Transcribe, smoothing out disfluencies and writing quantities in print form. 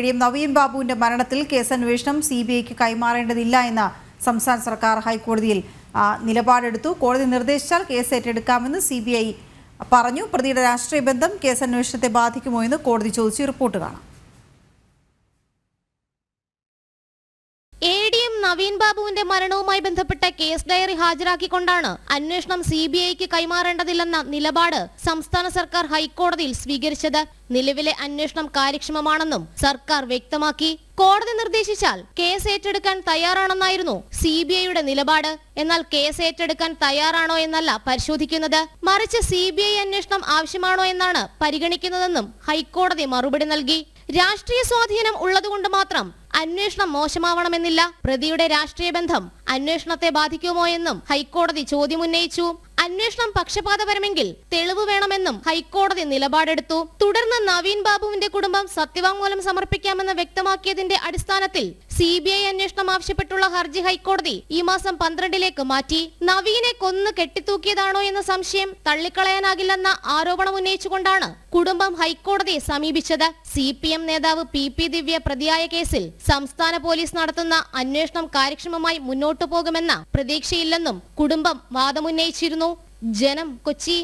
നവീൻ ബാബുവിന്റെ മരണത്തിൽ കേസന്വേഷണം സിബിഐക്ക് കൈമാറേണ്ടതില്ല എന്ന സംസ്ഥാന സർക്കാർ ഹൈക്കോടതിയിൽ നിലപാടെടുത്തു. കോടതി നിർദ്ദേശിച്ചാൽ കേസ് ഏറ്റെടുക്കാമെന്ന് സിബിഐ പറഞ്ഞു. പ്രതിയുടെ രാഷ്ട്രീയ ബന്ധം കേസന്വേഷണത്തെ ബാധിക്കുമോ എന്ന് കോടതി ചോദിച്ചു. റിപ്പോർട്ട് കാണാം. നവീൻ ബാബുവിന്റെ മരണവുമായി ബന്ധപ്പെട്ട കേസ് ഡയറി ഹാജരാക്കിക്കൊണ്ടാണ് അന്വേഷണം സിബിഐക്ക് കൈമാറേണ്ടതില്ലെന്ന നിലപാട് സംസ്ഥാന സർക്കാർ ഹൈക്കോടതിയിൽ സ്വീകരിച്ചത്. നിലവിലെ അന്വേഷണം കാര്യക്ഷമമാണെന്നും സർക്കാർ വ്യക്തമാക്കി. കോടതി നിർദ്ദേശിച്ചാൽ കേസ് ഏറ്റെടുക്കാൻ തയ്യാറാണെന്നായിരുന്നു സിബിഐയുടെ നിലപാട്. എന്നാൽ കേസ് ഏറ്റെടുക്കാൻ തയ്യാറാണോ എന്നല്ല പരിശോധിക്കുന്നത്, മറിച്ച് സിബിഐ അന്വേഷണം ആവശ്യമാണോ എന്നാണ് പരിഗണിക്കുന്നതെന്നും ഹൈക്കോടതി മറുപടി നൽകി. രാഷ്ട്രീയ സ്വാധീനം ഉള്ളതുകൊണ്ട് മാത്രം അന്വേഷണം മോശമാവണമെന്നില്ല. പ്രതിയുടെ രാഷ്ട്രീയ ബന്ധം അന്വേഷണത്തെ ബാധിക്കുമോ എന്നും ഹൈക്കോടതി ചോദ്യമുന്നയിച്ചു. അന്വേഷണം പക്ഷപാതപരമെങ്കിൽ തെളിവ് വേണമെന്നും ഹൈക്കോടതി നിലപാടെടുത്തു. തുടർന്ന് നവീൻ ബാബുവിന്റെ കുടുംബം സത്യവാങ്മൂലം സമർപ്പിക്കാമെന്ന് വ്യക്തമാക്കിയതിന്റെ അടിസ്ഥാനത്തിൽ സിബിഐ അന്വേഷണം ആവശ്യപ്പെട്ടുള്ള ഹർജി ഹൈക്കോടതി ഈ മാസം 12ലേക്ക് മാറ്റി. നവീനെ കൊന്നു കെട്ടിത്തൂക്കിയതാണോ എന്ന സംശയം തള്ളിക്കളയാനാകില്ലെന്ന ആരോപണം ഉന്നയിച്ചുകൊണ്ടാണ് കുടുംബം ഹൈക്കോടതിയെ സമീപിച്ചത്. CPM നേതാവ് PP ദിവ്യ പ്രതിയായ കേസിൽ സംസ്ഥാന പോലീസ് നടത്തുന്ന അന്വേഷണം കാര്യക്ഷമമായി മുന്നോട്ടു പോകുമെന്ന പ്രതീക്ഷയില്ലെന്നും കുടുംബം വാദമുന്നയിച്ചിരുന്നു. ജനം, കൊച്ചി.